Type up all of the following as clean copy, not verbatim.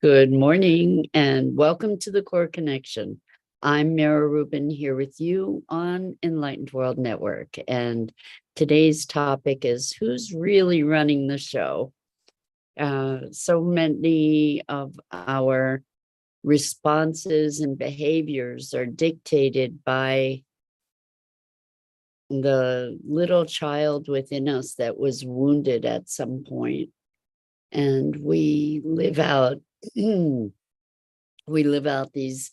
Good morning and welcome to the Core Connection. I'm Mira Rubin here with you on Enlightened World Network. And today's topic is who's really running the show? So many of our responses and behaviors are dictated by the little child within us that was wounded at some point. And we live out these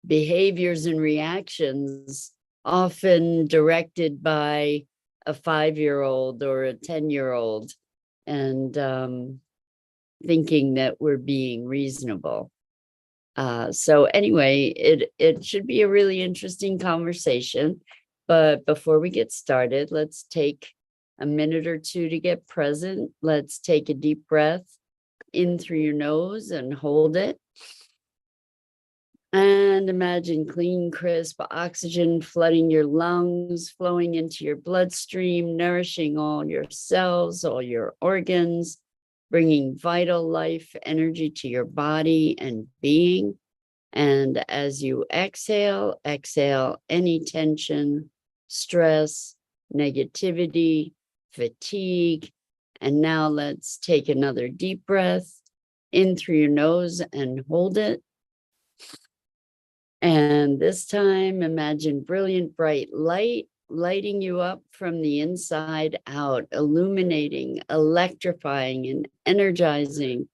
behaviors and reactions, often directed by a 5-year-old or a 10-year-old, and thinking that we're being reasonable. So anyway, it should be a really interesting conversation. But before we get started, let's take a minute or two to get present. Let's take a deep breath in through your nose and hold it. And imagine clean, crisp oxygen flooding your lungs, flowing into your bloodstream, nourishing all your cells, all your organs, bringing vital life energy to your body and being. And as you exhale any tension, stress, negativity, fatigue. And now let's take another deep breath in through your nose and hold it. And this time, imagine brilliant, bright light lighting you up from the inside out, illuminating, electrifying, and energizing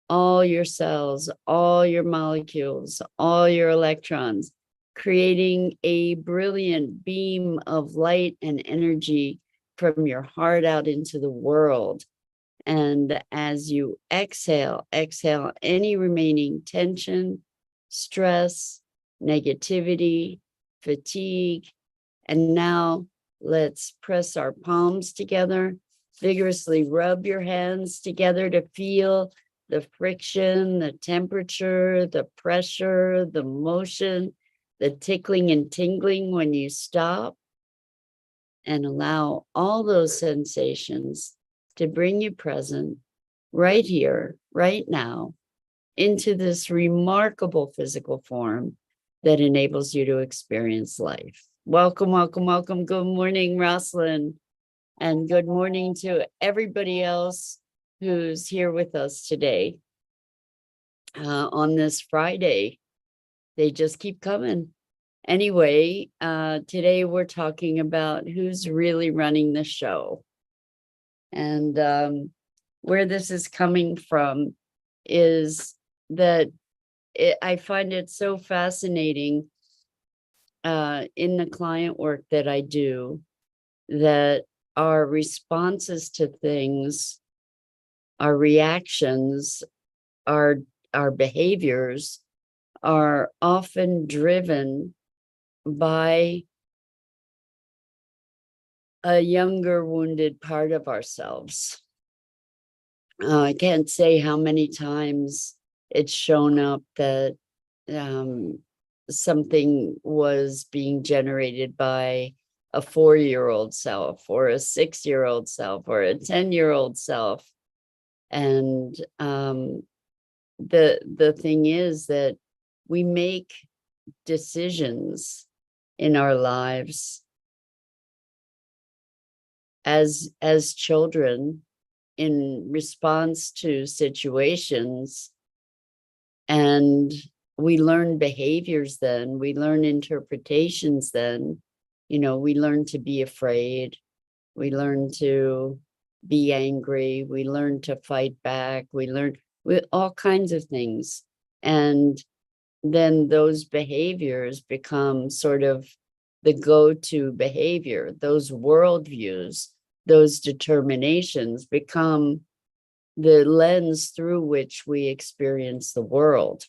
all your cells, all your molecules, all your electrons, creating a brilliant beam of light and energy from your heart out into the world. And as you exhale any remaining tension, stress, negativity, fatigue. And now let's press our palms together, vigorously rub your hands together to feel the friction, the temperature, the pressure, the motion, the tickling and tingling when you stop. And allow all those sensations to bring you present right here, right now, into this remarkable physical form that enables you to experience life. Welcome, welcome, welcome. Good morning, Rosalind. And good morning to everybody else who's here with us today on this Friday. They just keep coming. Anyway, today we're talking about who's really running the show. And where this is coming from is that I find it so fascinating in the client work that I do, that our responses to things, our reactions, our behaviors are often driven by a younger wounded part of ourselves. I can't say how many times it's shown up that something was being generated by a 4-year-old self or a 6-year-old self or a 10-year-old self. And the thing is that we make decisions in our lives as children in response to situations, and we learn behaviors then, we learn interpretations then, we learn to be afraid, we learn to be angry, we learn to fight back, we learn all kinds of things. And then those behaviors become sort of the go-to behavior. Those worldviews, those determinations become the lens through which we experience the world.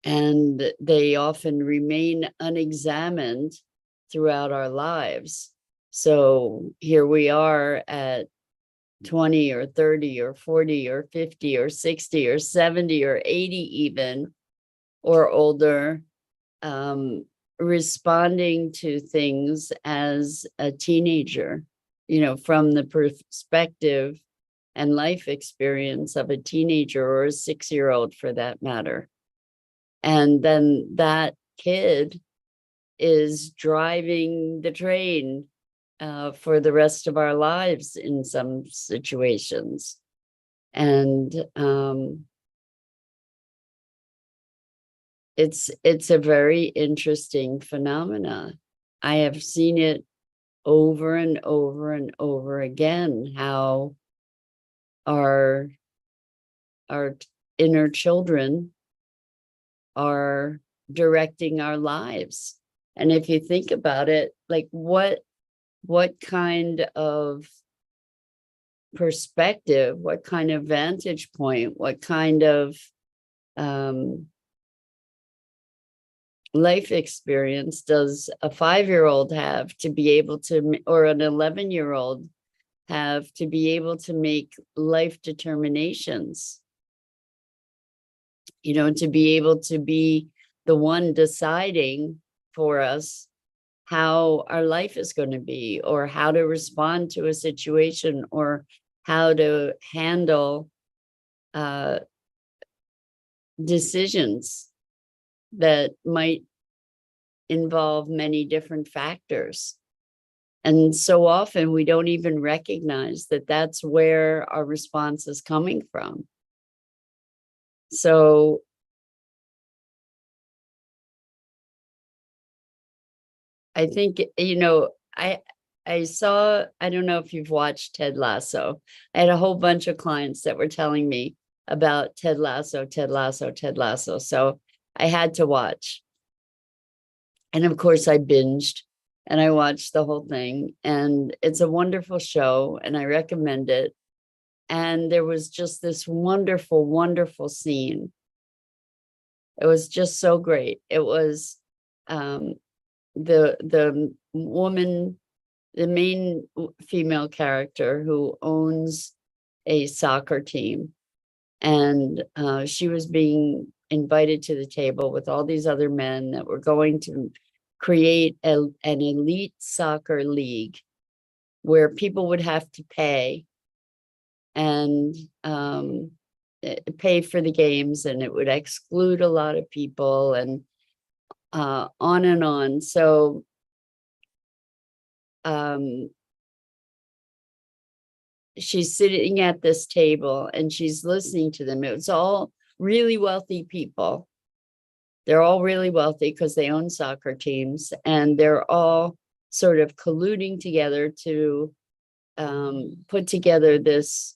And they often remain unexamined throughout our lives. So here we are at 20 or 30 or 40 or 50 or 60 or 70 or 80 even, or older, responding to things as a teenager, from the perspective and life experience of a teenager or a 6-year-old for that matter. And then that kid is driving the train for the rest of our lives in some situations. And it's a very interesting phenomena. I have seen it over and over and over again, how our inner children are directing our lives. And if you think about it, like what kind of perspective, what kind of vantage point, what kind of life experience does a 5-year-old have to be able to, or an 11-year-old have to be able to make life determinations? You know, to be able to be the one deciding for us how our life is going to be, or how to respond to a situation, or how to handle decisions that might involve many different factors. And so often we don't even recognize that that's where our response is coming from. So I think, you know, I saw, I don't know if you've watched Ted Lasso. I had a whole bunch of clients that were telling me about Ted Lasso, Ted Lasso, Ted Lasso. So I had to watch. And of course I binged and I watched the whole thing, and it's a wonderful show and I recommend it. And there was just this wonderful, wonderful scene. It was just so great. It was the woman, the main female character, who owns a soccer team, and she was being invited to the table with all these other men that were going to create an elite soccer league where people would have to pay and pay for the games, and it would exclude a lot of people, and on and on. So she's sitting at this table and she's listening to them. It was all really wealthy people. They're all really wealthy because they own soccer teams, and they're all sort of colluding together to put together this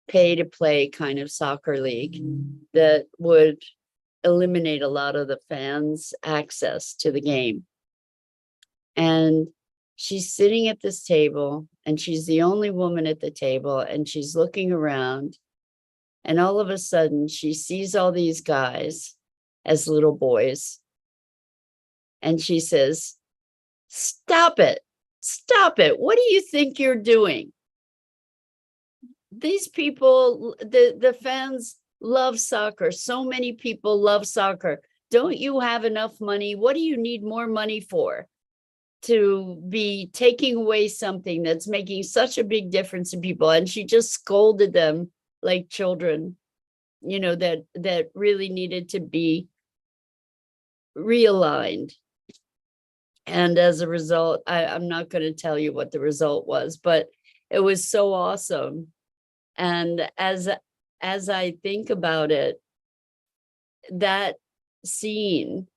pay to play kind of soccer league that would eliminate a lot of the fans' access to the game. And she's sitting at this table, and she's the only woman at the table, and she's looking around, and all of a sudden she sees all these guys as little boys, and she says, "Stop it, stop it. What do you think you're doing? These people, the fans love soccer. So many people love soccer. Don't you have enough money? What do you need more money for? To be taking away something that's making such a big difference in people?" And she just scolded them like children, you know, that really needed to be realigned. And as a result, I'm not going to tell you what the result was, but it was so awesome. And as I think about it, that scene,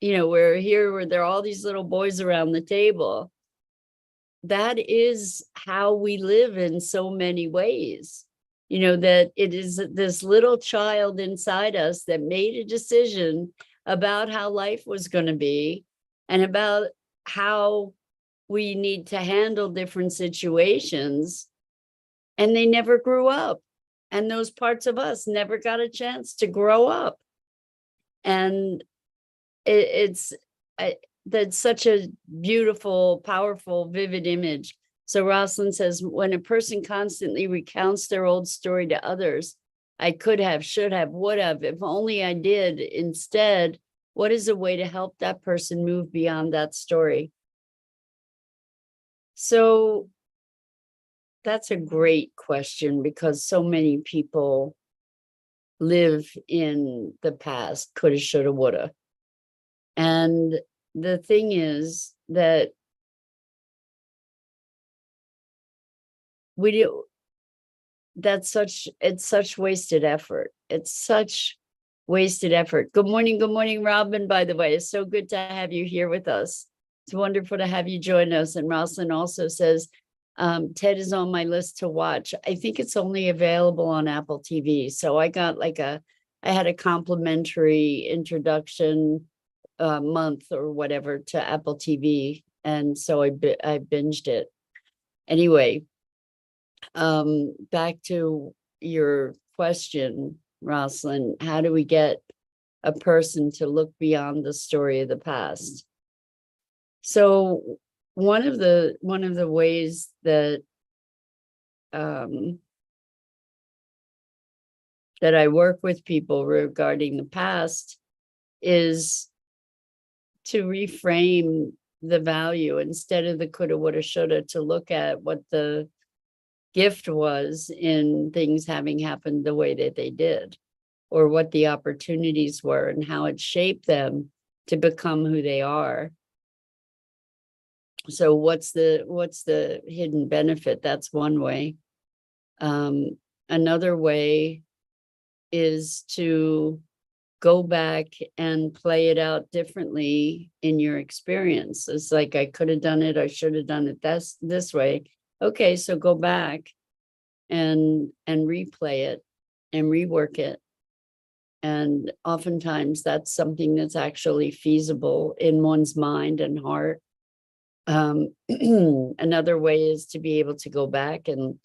you know, where there are all these little boys around the table, that is how we live in so many ways. You know, that it is this little child inside us that made a decision about how life was going to be, and about how we need to handle different situations. And they never grew up. And those parts of us never got a chance to grow up. And that's such a beautiful, powerful, vivid image. So Rosalind says, when a person constantly recounts their old story to others, I could have, should have, would have, if only I did. Instead, what is a way to help that person move beyond that story? So that's a great question, because so many people live in the past, coulda, shoulda, woulda. And the thing is that we do, it's such wasted effort. It's such wasted effort. Good morning, Robin, by the way. It's so good to have you here with us. It's wonderful to have you join us. And Rosalind also says, Ted is on my list to watch. I think it's only available on Apple TV. So I got I had a complimentary introduction month or whatever to Apple TV. And so I binged it. Anyway, back to your question, Rosalind, how do we get a person to look beyond the story of the past? So one of the ways that that I work with people regarding the past is to reframe the value, instead of the coulda, woulda, shoulda, to look at what the gift was in things having happened the way that they did, or what the opportunities were and how it shaped them to become who they are. So what's the hidden benefit? That's one way. Another way is to go back and play it out differently in your experience. It's like, I could have done it, I should have done it this way. Okay, so go back and replay it and rework it. And oftentimes that's something that's actually feasible in one's mind and heart. Another way is to be able to go back and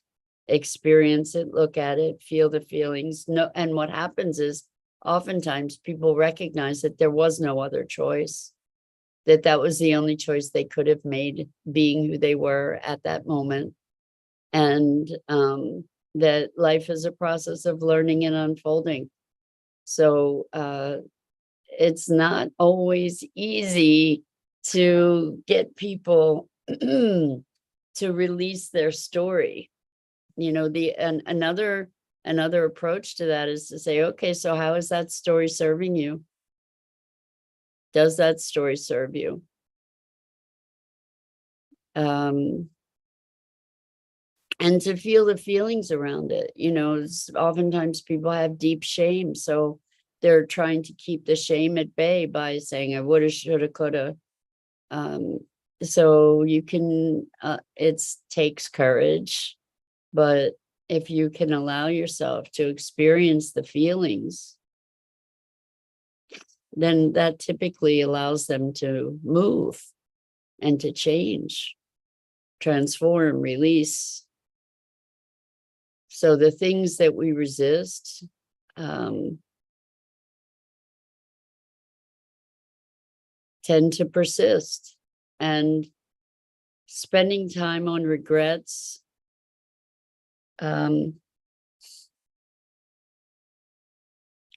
experience it, look at it, feel the feelings. No, and what happens is oftentimes people recognize that there was no other choice, that was the only choice they could have made, being who they were at that moment. And that life is a process of learning and unfolding. So it's not always easy to get people to release their story. You know, another approach to that is to say, okay, so how is that story serving you? Does that story serve you? And to feel the feelings around it. You know, oftentimes people have deep shame, so they're trying to keep the shame at bay by saying, I woulda, shoulda, coulda. So you can, it takes courage, but if you can allow yourself to experience the feelings, then that typically allows them to move and to change, transform, release. So the things that we resist, tend to persist. And spending time on regrets,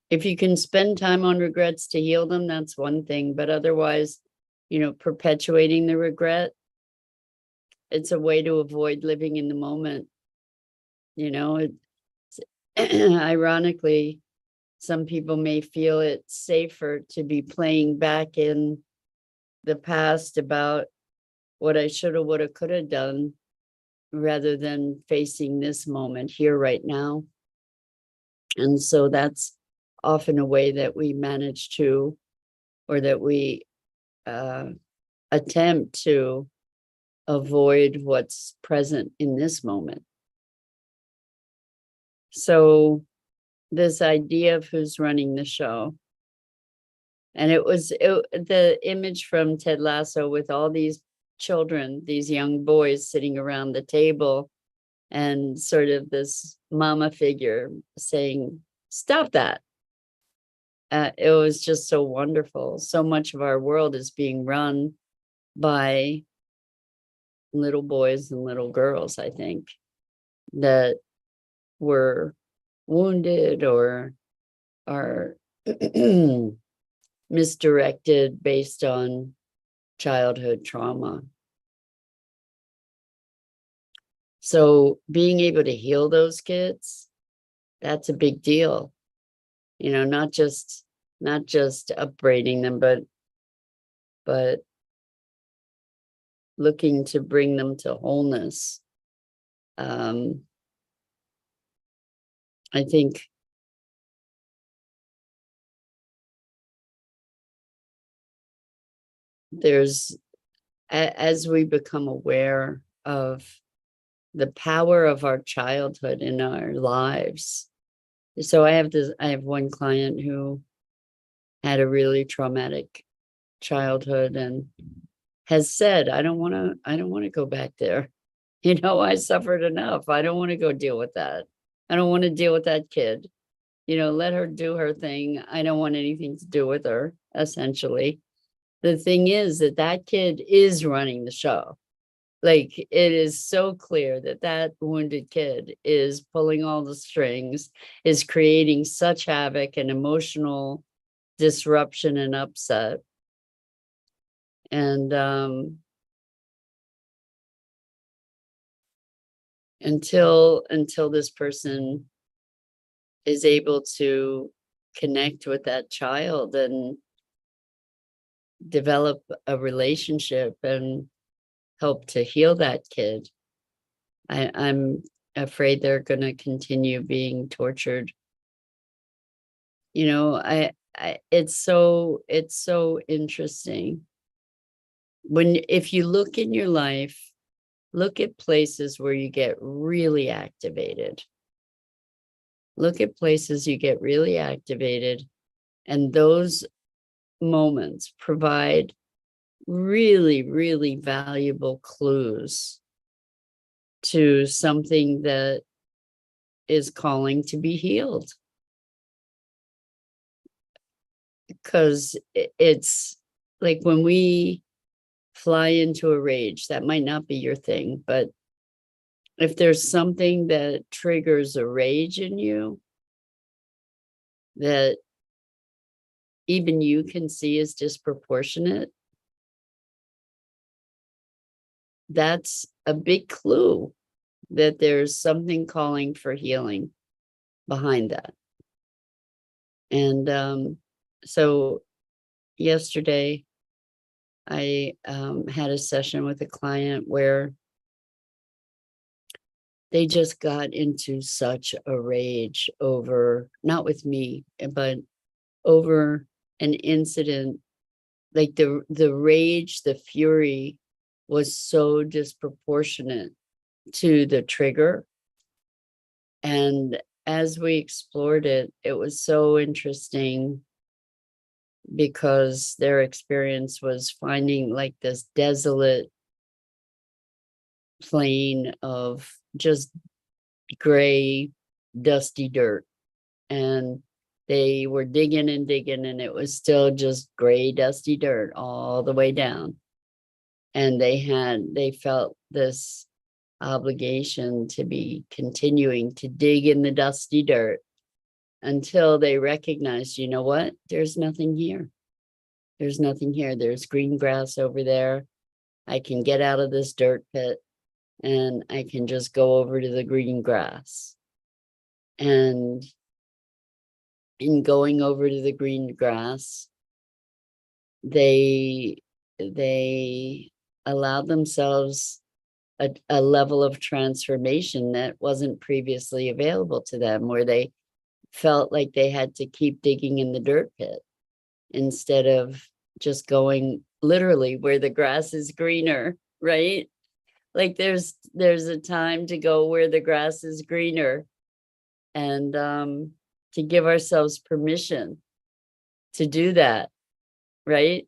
if you can spend time on regrets to heal them, that's one thing. But otherwise, you know, perpetuating the regret, it's a way to avoid living in the moment. You know, it's ironically, some people may feel it's safer to be playing back in the past about what I shoulda, woulda, coulda done, rather than facing this moment here right now. And so that's often a way that we manage to, or that we attempt to avoid what's present in this moment. So this idea of who's running the show, and the image from Ted Lasso with all these children, these young boys sitting around the table, and sort of this mama figure saying, stop that. It was just so wonderful. So much of our world is being run by little boys and little girls, I think, that were wounded or are misdirected based on childhood trauma. So being able to heal those kids, that's a big deal. You know, not just upbraiding them, but looking to bring them to wholeness. I think there's, as we become aware of the power of our childhood in our lives. So I have one client who had a really traumatic childhood and has said, I don't want to go back there. You know, I suffered enough. I don't want to go deal with that. I don't want to deal with that kid. You know, let her do her thing. I don't want anything to do with her, essentially. The thing is that that kid is running the show. Like, it is so clear that that wounded kid is pulling all the strings, is creating such havoc and emotional disruption and upset. And until this person is able to connect with that child and develop a relationship and help to heal that kid, I'm afraid they're going to continue being tortured. You know, it's so interesting when, if you look in your life, look at places where you get really activated. Look at places you get really activated, and those moments provide really, really valuable clues to something that is calling to be healed. Because it's like when we fly into a rage, that might not be your thing, but if there's something that triggers a rage in you that even you can see is disproportionate, that's a big clue that there's something calling for healing behind that. And so yesterday I had a session with a client where they just got into such a rage over, not with me, but over an incident. Like the rage, the fury was so disproportionate to the trigger. And as we explored it, it was so interesting because their experience was finding like this desolate plain of just gray, dusty dirt. And they were digging and digging, and it was still just gray, dusty dirt all the way down. And they felt this obligation to be continuing to dig in the dusty dirt until they recognized, you know what? There's nothing here. There's nothing here. There's green grass over there. I can get out of this dirt pit and I can just go over to the green grass. And in going over to the green grass, they allowed themselves a level of transformation that wasn't previously available to them, where they felt like they had to keep digging in the dirt pit instead of just going literally where the grass is greener, right? Like there's a time to go where the grass is greener, and to give ourselves permission to do that, right?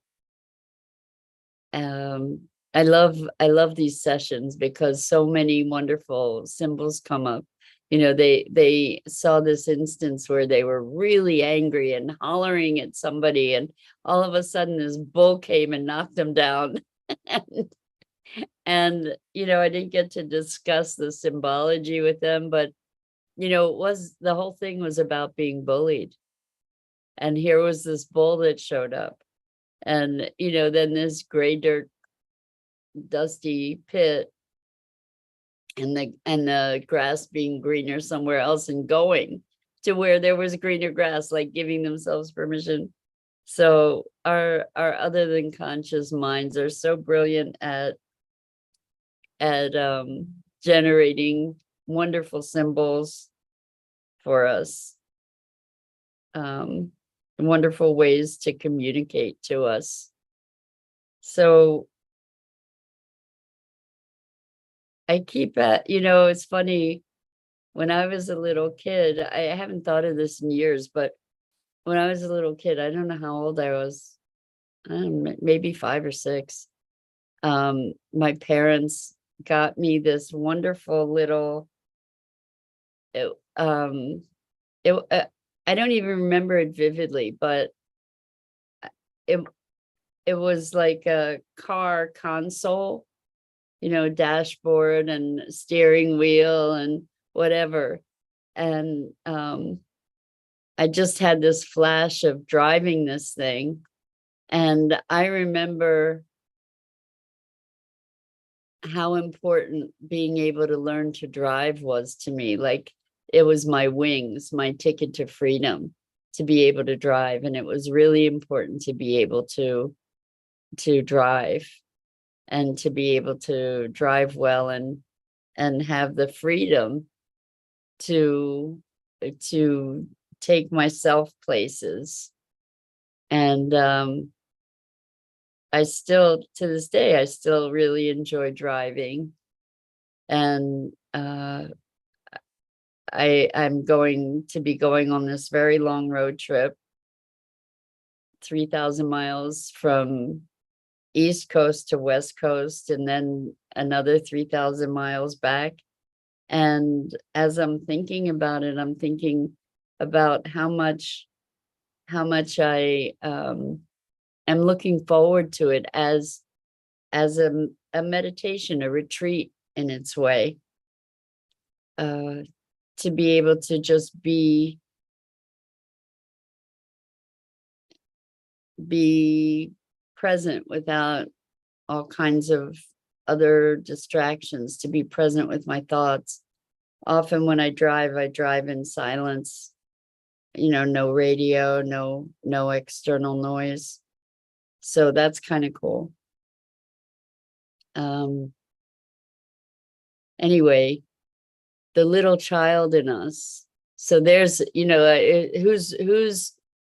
I love these sessions because so many wonderful symbols come up. You know, they saw this instance where they were really angry and hollering at somebody, and all of a sudden this bull came and knocked them down. And you know, I didn't get to discuss the symbology with them, but you know, it was, the whole thing was about being bullied. And here was this bull that showed up. And you know, then this gray dirt dusty pit and the grass being greener somewhere else and going to where there was greener grass, like giving themselves permission. So our other than conscious minds are so brilliant at generating wonderful symbols for us, wonderful ways to communicate to us. So I keep at, it's funny, when I was a little kid, I haven't thought of this in years, but when I was a little kid, I don't know how old I was, I don't know, maybe 5 or 6. My parents got me this wonderful little, it, it, I don't even remember it vividly, but it it was like a car console, dashboard and steering wheel and whatever. And I just had this flash of driving this thing. And I remember how important being able to learn to drive was to me. Like, it was my wings, my ticket to freedom, to be able to drive. And it was really important to be able to drive, and to be able to drive well, and have the freedom to take myself places. And I still, to this day, I still really enjoy driving. And I'm going to be going on this very long road trip, 3,000 miles from East Coast to West Coast, and then another 3,000 miles back. And as I'm thinking about it, I'm thinking about how much I am looking forward to it as a meditation, a retreat in its way, to be able to just be present without all kinds of other distractions, to be present with my thoughts. Often when I drive in silence, no radio, no external noise. So that's kind of cool. Anyway, the little child in us. So there's,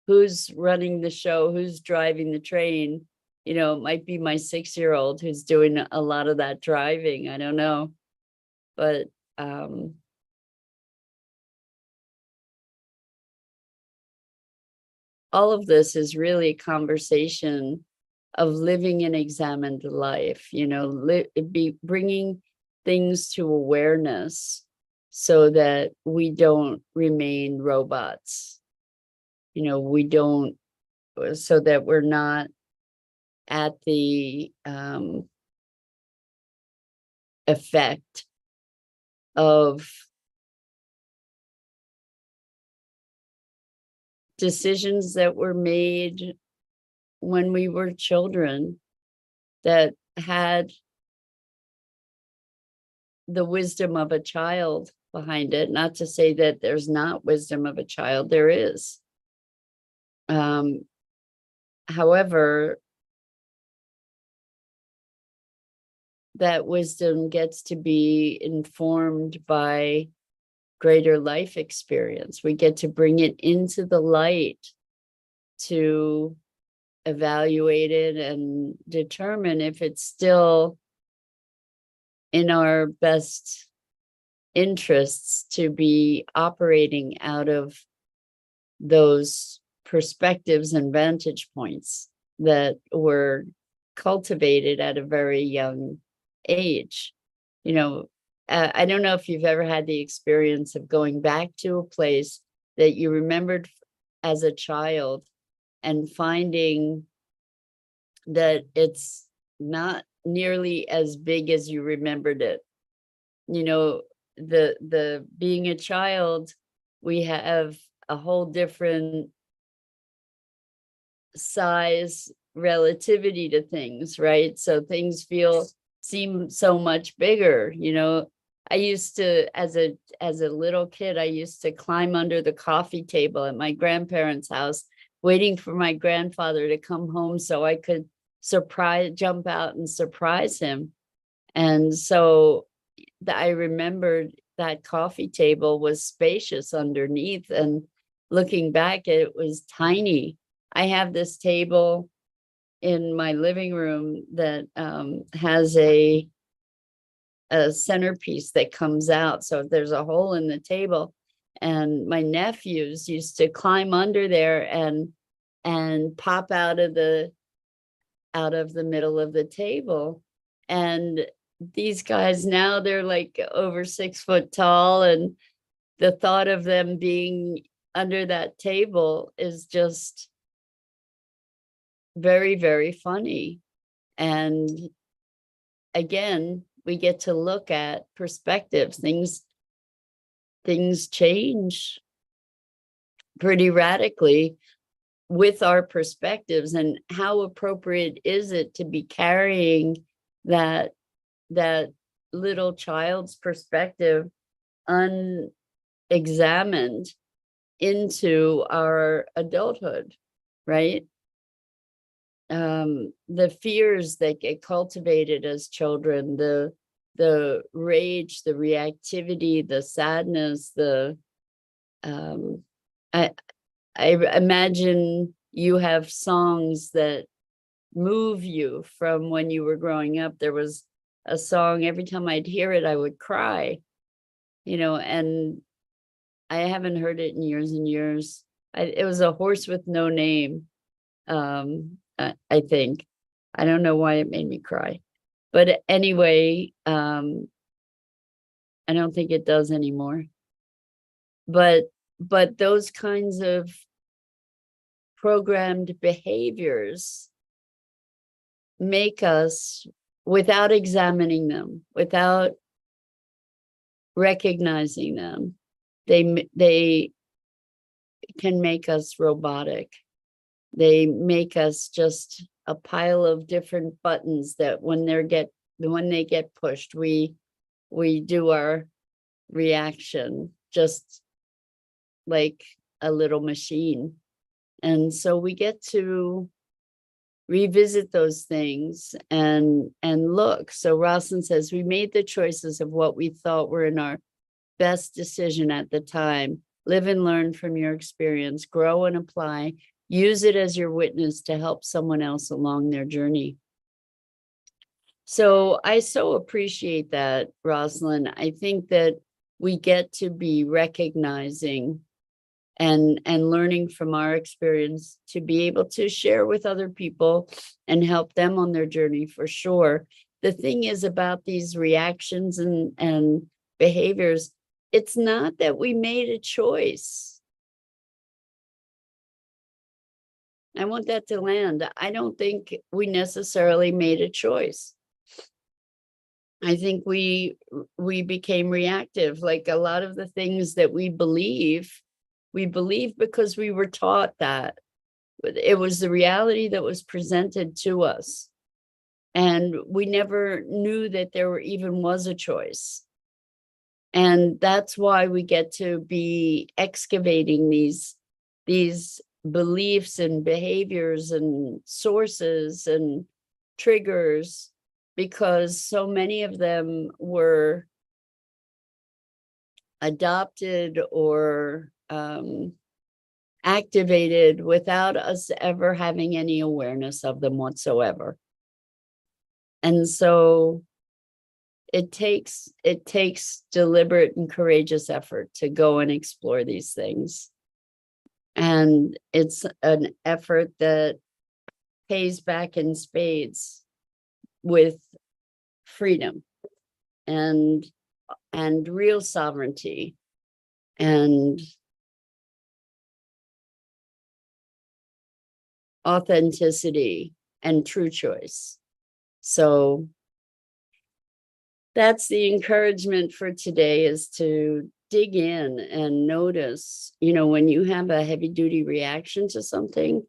who's running the show, who's driving the train. It might be my 6-year-old who's doing a lot of that driving. I don't know. But all of this is really a conversation of living an examined life, bringing things to awareness so that we don't remain robots. We don't, so that we're not at the effect of decisions that were made when we were children, that had the wisdom of a child behind it. Not to say that there's not wisdom of a child, there is. However, that wisdom gets to be informed by greater life experience. We get to bring it into the light to evaluate it and determine if it's still in our best interests to be operating out of those perspectives and vantage points that were cultivated at a very young age. I don't know if you've ever had the experience of going back to a place that you remembered as a child and finding that it's not nearly as big as you remembered it. The being a child, we have a whole different size relativity to things, right? So things seem so much bigger. I used to, as a little kid, I used to climb under the coffee table at my grandparents' house, waiting for my grandfather to come home so I could jump out and surprise him. And so I remembered that coffee table was spacious underneath, and looking back, it was tiny. I have this table in my living room that has a centerpiece that comes out. So if there's a hole in the table, and my nephews used to climb under there and pop out of the middle of the table. And these guys now, they're like over 6 foot tall, and the thought of them being under that table is just very, very funny. And again, we get to look at perspectives. Things change pretty radically with our perspectives, and how appropriate is it to be carrying that little child's perspective unexamined into our adulthood, right? The fears that get cultivated as children, the rage, the reactivity, the sadness, I imagine you have songs that move you from when you were growing up. There was a song, every time I'd hear it, I would cry, and I haven't heard it in years and years. It was A Horse with No Name. I think. I don't know why it made me cry. But anyway, I don't think it does anymore. But those kinds of programmed behaviors make us, without examining them, without recognizing them, they can make us robotic. They make us just a pile of different buttons that when they get pushed, we do our reaction just like a little machine. And so we get to revisit those things and look. So Rosalind says, we made the choices of what we thought were in our best decision at the time. Live and learn from your experience, grow and apply. Use it as your witness to help someone else along their journey. So I so appreciate that, Rosalind. I think that we get to be recognizing and learning from our experience to be able to share with other people and help them on their journey, for sure. The thing is about these reactions and behaviors, it's not that we made a choice. I want that to land. I don't think we necessarily made a choice. I think we became reactive. Like a lot of the things that we believe because we were taught that. It was the reality that was presented to us. And we never knew that there even was a choice. And that's why we get to be excavating these beliefs and behaviors and sources and triggers, because so many of them were adopted or activated without us ever having any awareness of them whatsoever. And so it takes deliberate and courageous effort to go and explore these things. And it's an effort that pays back in spades with freedom and real sovereignty and authenticity and true choice. So that's the encouragement for today, is to dig in and notice, when you have a heavy duty reaction to something,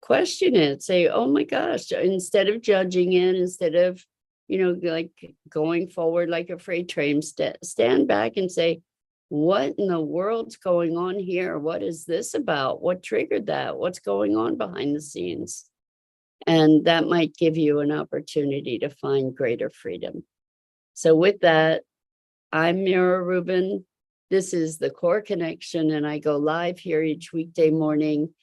question it, say, oh my gosh, instead of judging it, instead of like going forward like a freight train, stand back and say, what in the world's going on here? What is this about? What triggered that? What's going on behind the scenes? And that might give you an opportunity to find greater freedom. So with that, I'm Mira Rubin. This is the Core Connection, and I go live here each weekday morning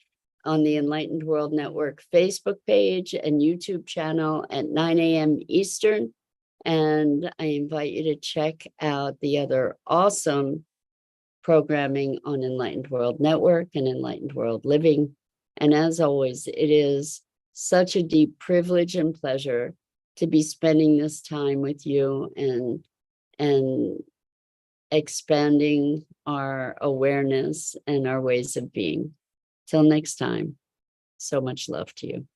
on the Enlightened World Network Facebook page and YouTube channel at 9 a.m. Eastern. And I invite you to check out the other awesome programming on Enlightened World Network and Enlightened World Living. And as always, it is such a deep privilege and pleasure to be spending this time with you and expanding our awareness and our ways of being. Till next time, so much love to you.